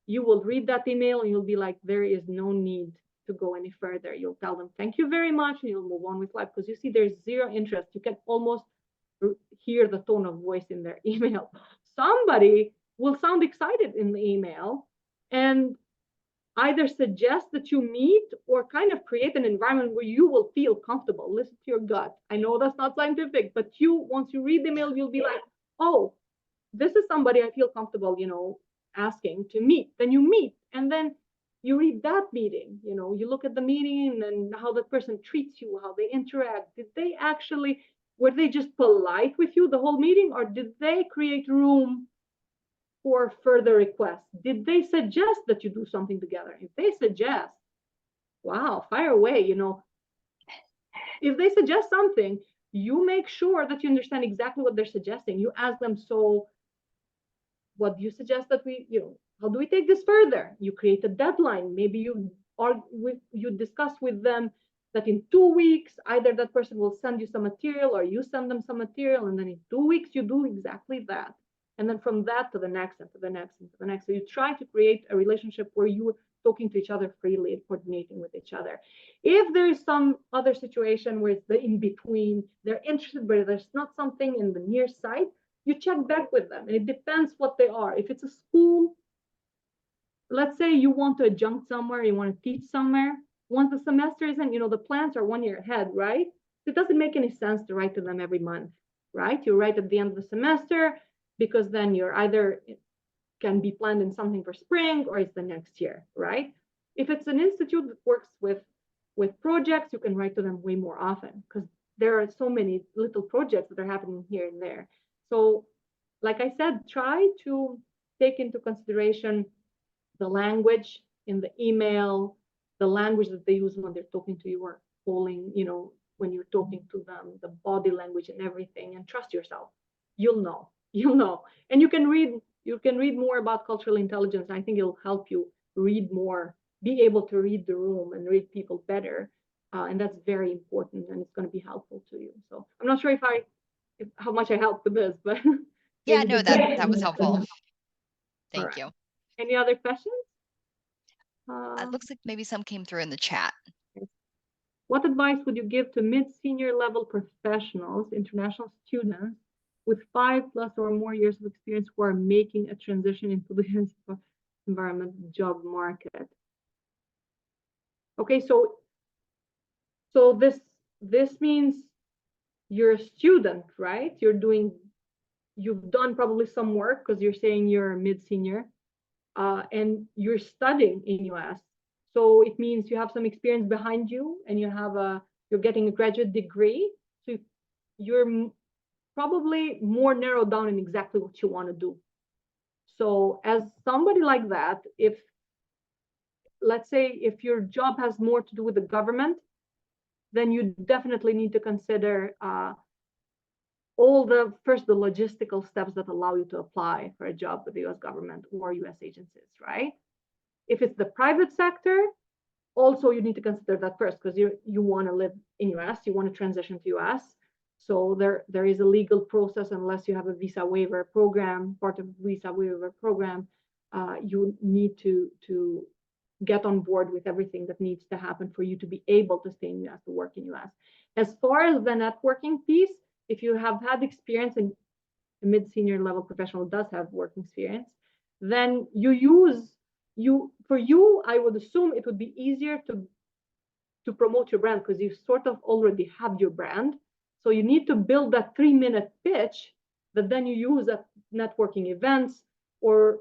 You will read that email and you'll be like, there is no need to go any further. You'll tell them thank you very much, and you'll move on with life, because you see there's zero interest. You can almost hear the tone of voice in their email. Somebody will sound excited in the email and either suggest that you meet or kind of create an environment where you will feel comfortable. Listen to your gut. I know that's not scientific, but once you read the email, you'll be like, oh, this is somebody I feel comfortable, asking to meet. Then you meet, and then you read that meeting. You look at the meeting and how the person treats you, how they interact. Were they just polite with you the whole meeting, or did they create room for further requests? Did they suggest that you do something together? If they suggest, wow, fire away. If they suggest something, you make sure that you understand exactly what they're suggesting. You ask them, so what do you suggest that how do we take this further? You create a deadline. Maybe you discuss with them that in 2 weeks, either that person will send you some material or you send them some material, and then in 2 weeks you do exactly that. And then from that to the next and to the next and to the next. So you try to create a relationship where you're talking to each other freely and coordinating with each other. If there is some other situation where it's the in-between, they're interested, but there's not something in the near sight, you check back with them. And it depends what they are. If it's a school, let's say you want to adjunct somewhere, you want to teach somewhere. Once the semester is in, the plans are 1 year ahead, right? It doesn't make any sense to write to them every month, right? You write at the end of the semester, because then you're either can be planned in something for spring or it's the next year, right? If it's an institute that works with projects, you can write to them way more often, because there are so many little projects that are happening here and there. So, like I said, try to take into consideration the language in the email, the language that they use when they're talking to you or calling, when you're talking to them, the body language and everything, and trust yourself. You'll know. And you can read more about cultural intelligence. I think it'll help you read more, be able to read the room and read people better. And that's very important, and it's going to be helpful to you. So I'm not sure how much I helped with this, but Yeah, no, that was helpful. Thank right. you. Any other questions? It looks like maybe some came through in the chat. What advice would you give to mid-senior level professionals, international students with 5+ or more years of experience who are making a transition into the environment job market? Okay, so this means you're a student, right? You've done probably some work because you're saying you're a mid-senior, and you're studying in US. So it means you have some experience behind you, and you're getting a graduate degree. So you're probably more narrowed down in exactly what you want to do. So as somebody like that, let's say if your job has more to do with the government, then you definitely need to consider the logistical steps that allow you to apply for a job with the US government or US agencies, right? If it's the private sector, also you need to consider that first, because you want to live in US, you want to transition to US. So there is a legal process. Unless you have a visa waiver program, part of visa waiver program, you need to get on board with everything that needs to happen for you to be able to stay in US, to work in US. As far as the networking piece, if you have had experience, and a mid-senior level professional does have work experience, then I would assume it would be easier to promote your brand, because you sort of already have your brand. So you need to build that 3-minute pitch that then you use at networking events or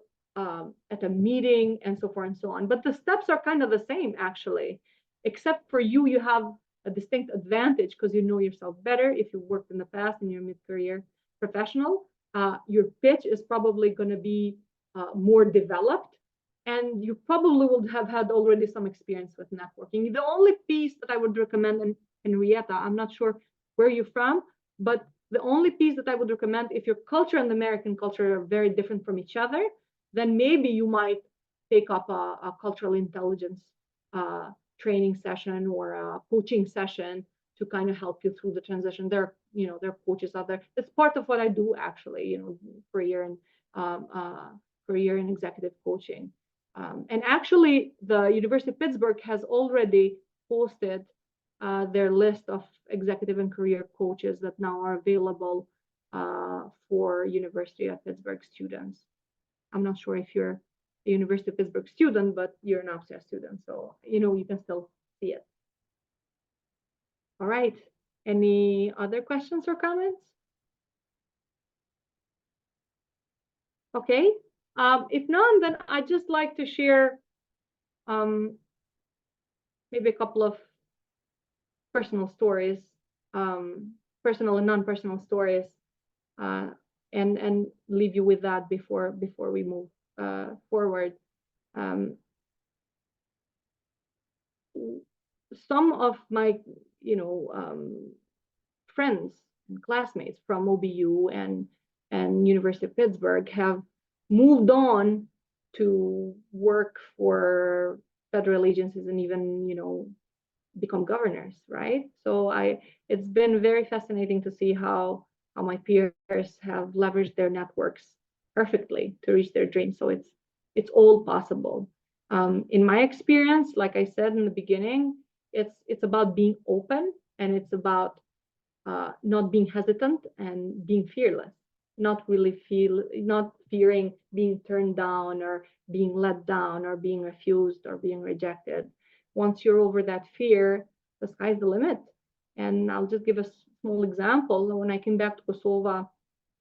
at a meeting and so forth and so on. But the steps are kind of the same, actually, except for you have a distinct advantage because you know yourself better. If you worked in the past and you're a mid-career professional, your pitch is probably going to be more developed, and you probably would have had already some experience with networking. The only piece that I would recommend, and Henrietta, I'm not sure where you're from, but the only piece that I would recommend, if your culture and American culture are very different from each other, then maybe you might take up a cultural intelligence training session or a coaching session to kind of help you through the transition. There are coaches out there. It's part of what I do, actually, for a year in executive coaching. And actually, the University of Pittsburgh has already posted their list of executive and career coaches that now are available for University of Pittsburgh students. I'm not sure if you're a University of Pittsburgh student, but you're an APSIA student, so you can still see it. All right. Any other questions or comments? Okay. If none, then I'd just like to share maybe a couple of personal stories, personal and non-personal stories, and leave you with that before we move forward. Some of my friends and classmates from OBU and University of Pittsburgh have moved on to work for federal agencies and even become governors, right? So it's been very fascinating to see how my peers have leveraged their networks perfectly to reach their dreams. So it's all possible. In my experience, like I said in the beginning, it's about being open, and it's about not being hesitant and being fearless, not fearing being turned down or being let down or being refused or being rejected. Once you're over that fear, the sky's the limit. And I'll just give a small example. When I came back to Kosovo,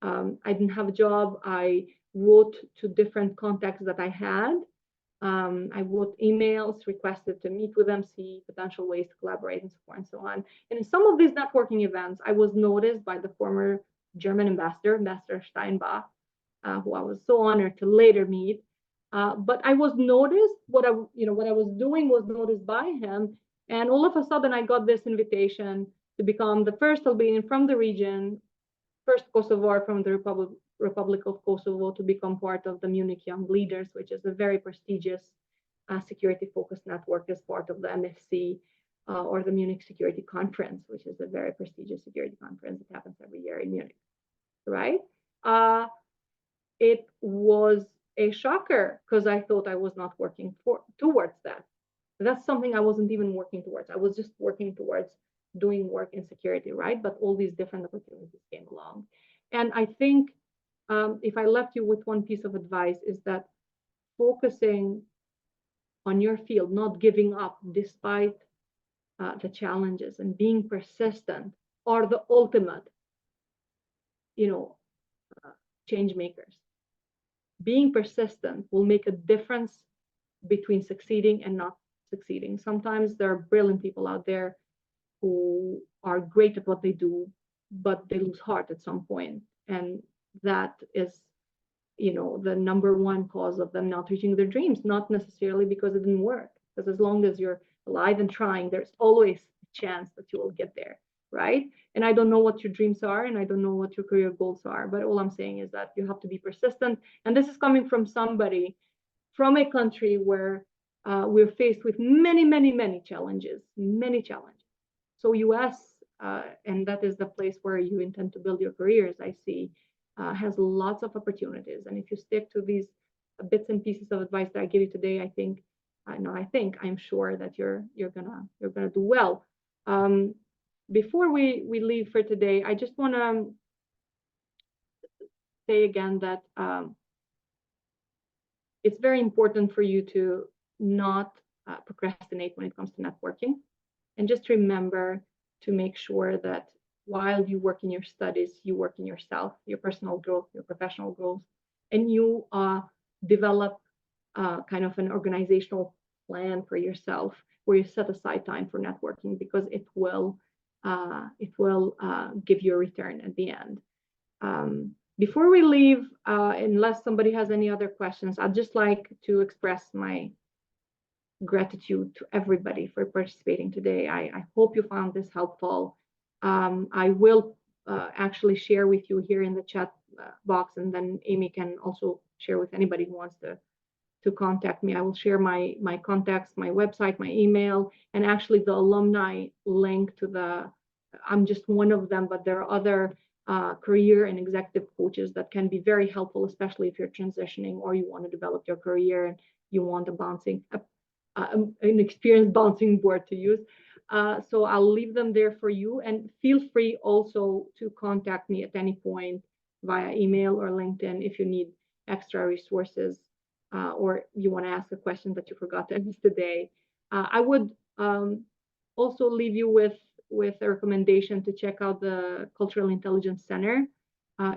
I didn't have a job. I wrote to different contacts that I had. I wrote emails, requested to meet with them, see potential ways to collaborate, and so forth and so on. And in some of these networking events, I was noticed by the former German ambassador, Ambassador Steinbach, who I was so honored to later meet. But I was noticed. What I was doing was noticed by him, and all of a sudden, I got this invitation to become the first Albanian from the region, first Kosovar from the Republic of Kosovo to become part of the Munich Young Leaders, which is a very prestigious security-focused network as part of the MFC or the Munich Security Conference, which is a very prestigious security conference that happens every year in Munich, right? It was a shocker because I thought I was not working towards that. That's something I wasn't even working towards. I was just working towards doing work in security, right? But all these different opportunities came along. And I think if I left you with one piece of advice, is that focusing on your field, not giving up despite the challenges, and being persistent are the ultimate, change makers. Being persistent will make a difference between succeeding and not succeeding. Sometimes there are brilliant people out there who are great at what they do, but they lose heart at some point. And that is, the number one cause of them not reaching their dreams, not necessarily because it didn't work. Because as long as you're alive and trying, there's always a chance that you will get there, right? And I don't know what your dreams are, and I don't know what your career goals are, but all I'm saying is that you have to be persistent. And this is coming from somebody from a country where we're faced with many, many, many challenges, many challenges. So US, and that is the place where you intend to build your careers, I see, has lots of opportunities. And if you stick to these bits and pieces of advice that I give you today, I'm sure that you're gonna do well. Before we leave for today, I just want to say again that it's very important for you to not procrastinate when it comes to networking. And just remember to make sure that while you work in your studies, you work in yourself, your personal growth, your professional growth, and you develop kind of an organizational plan for yourself where you set aside time for networking, because it will give you a return at the end. Before we leave, unless somebody has any other questions, I'd just like to express my gratitude to everybody for participating today. I hope you found this helpful. I will actually share with you here in the chat box, and then Amy can also share with anybody who wants to contact me. I will share my contacts, my website, my email, and actually the alumni link to I'm just one of them, but there are other career and executive coaches that can be very helpful, especially if you're transitioning or you want to develop your career and you want an experienced bouncing board to use. So I'll leave them there for you, and feel free also to contact me at any point via email or LinkedIn if you need extra resources or you want to ask a question that you forgot to ask today. I would also leave you with a recommendation to check out the Cultural Intelligence Center.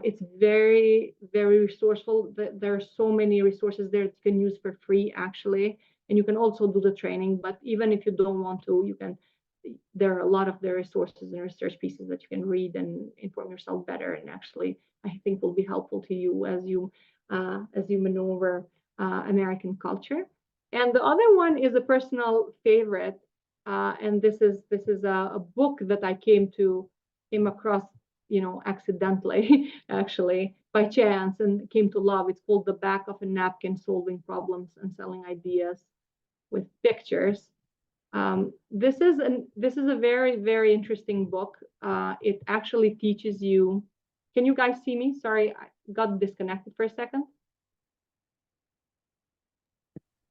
It's very, very resourceful. There are so many resources there that you can use for free, actually. And you can also do the training, but even if you don't want to, there are a lot of the resources and research pieces that you can read and inform yourself better. And actually, I think will be helpful to you as you maneuver American culture. And the other one is a personal favorite. And this is a book that I came across, accidentally, actually, by chance, and came to love. It's called The Back of a Napkin: Solving Problems and Selling Ideas with Pictures. This is a very, very interesting book. It actually teaches you. Can you guys see me? Sorry, I got disconnected for a second.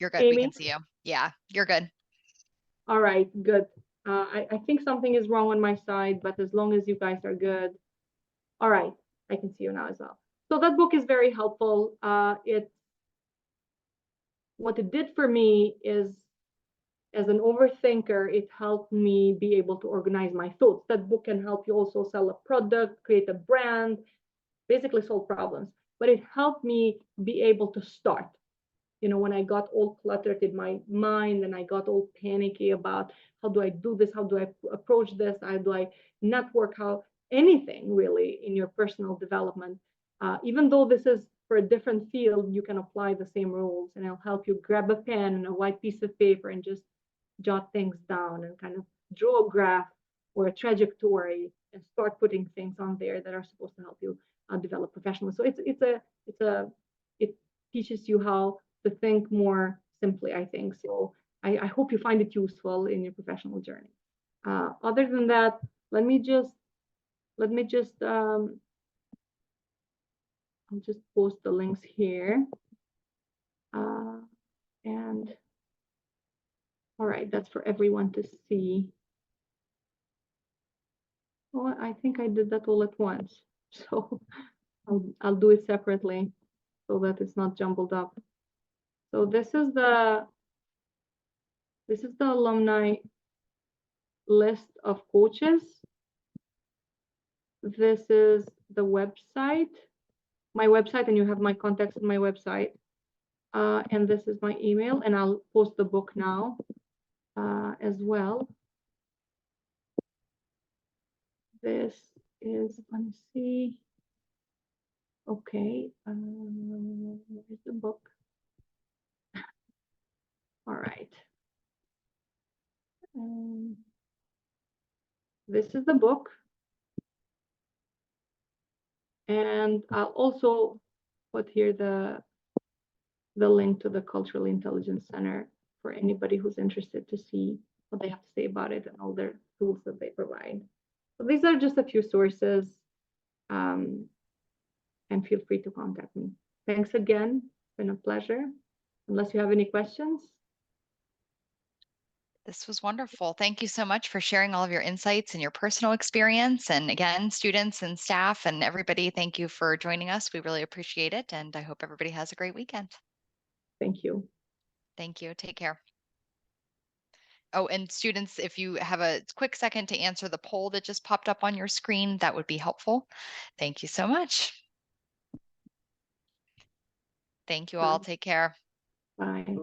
You're good. Amy? We can see you. Yeah, you're good. All right, good. I think something is wrong on my side, but as long as you guys are good. All right, I can see you now as well. So that book is very helpful. What it did for me is, as an overthinker, it helped me be able to organize my thoughts. That book can help you also sell a product, create a brand, basically solve problems. But it helped me be able to start. When I got all cluttered in my mind and I got all panicky about how do I do this, how do I approach this, how do I network, how anything really in your personal development, even though this is for a different field, you can apply the same rules, and it'll help you grab a pen and a white piece of paper and just jot things down and kind of draw a graph or a trajectory and start putting things on there that are supposed to help you develop professionally. So it teaches you how to think more simply, I think. So I hope you find it useful in your professional journey. Other than that, let me just I'll just post the links here. And all right, that's for everyone to see. Well, I think I did that all at once. So I'll do it separately so that it's not jumbled up. So this is the alumni list of coaches. this is the website, my website, and you have my contacts on my website. And this is my email, and I'll post the book now as well. This is, let me see. Okay, where's the book? All right. This is the book. And I'll also put here the link to the Cultural Intelligence Center for anybody who's interested to see what they have to say about it and all their tools that they provide. So these are just a few sources, and feel free to contact me. Thanks again. It's been a pleasure. Unless you have any questions. This was wonderful. Thank you so much for sharing all of your insights and your personal experience. And again, students and staff and everybody, thank you for joining us. We really appreciate it. And I hope everybody has a great weekend. Thank you. Thank you. Take care. Oh, and students, if you have a quick second to answer the poll that just popped up on your screen, that would be helpful. Thank you so much. Thank you all. Take care. Bye.